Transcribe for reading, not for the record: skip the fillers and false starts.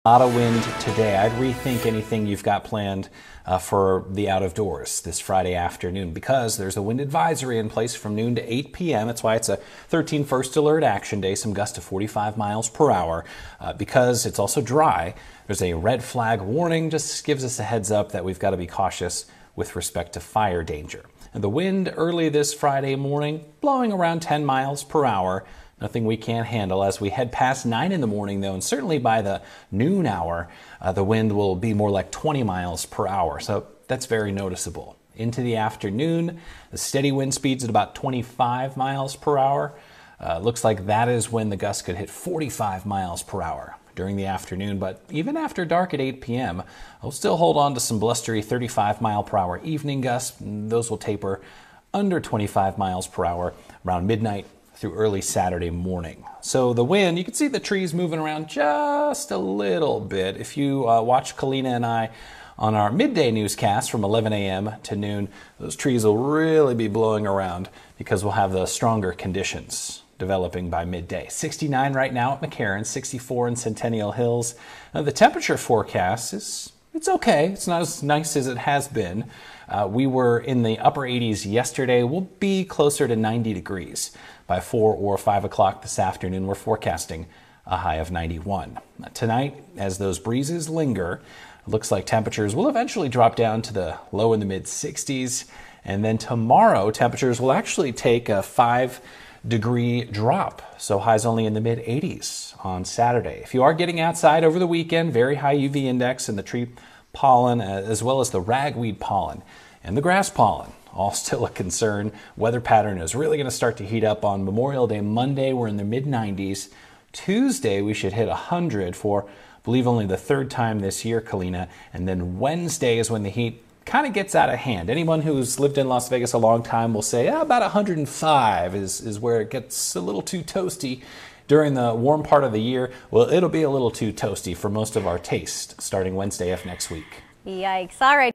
A lot of wind today. I'd rethink anything you've got planned for the out of doors this Friday afternoon because there's a wind advisory in place from noon to 8 p.m. That's why it's a 13 first alert action day, some gusts to 45 miles per hour. Because it's also dry, there's a red flag warning, just gives us a heads up that we've got to be cautious with respect to fire danger. And the wind early this Friday morning, blowing around 10 miles per hour. Nothing we can't handle as we head past 9 in the morning, though, and certainly by the noon hour, the wind will be more like 20 miles per hour. So that's very noticeable. Into the afternoon, the steady wind speeds at about 25 miles per hour. Looks like that is when the gusts could hit 45 miles per hour during the afternoon. But even after dark at 8 p.m., we'll still hold on to some blustery 35 mile per hour evening gusts. Those will taper under 25 miles per hour around midnight through early Saturday morning. So the wind, you can see the trees moving around just a little bit. If you watch Kalina and I on our midday newscast from 11 a.m. to noon, those trees will really be blowing around because we'll have the stronger conditions developing by midday. 69 right now at McCarran, 64 in Centennial Hills. Now the temperature forecast it's okay. It's not as nice as it has been. We were in the upper 80s yesterday. We'll be closer to 90 degrees by 4 or 5 o'clock this afternoon. We're forecasting a high of 91. Tonight, as those breezes linger, it looks like temperatures will eventually drop down to the low in the mid 60s. And then tomorrow, temperatures will actually take a 5-degree drop. So highs only in the mid 80s on Saturday. If you are getting outside over the weekend, very high UV index in the tree pollen as well as the ragweed pollen and the grass pollen, all still a concern. Weather pattern is really going to start to heat up on Memorial Day. Monday, we're in the mid 90s. Tuesday, we should hit 100 for, I believe, only the third time this year, Kalina. And then Wednesday is when the heat kind of gets out of hand. Anyone who's lived in Las Vegas a long time will say about 105 is where it gets a little too toasty during the warm part of the year. Well, it'll be a little too toasty for most of our taste starting Wednesday of next week. Yikes. All right.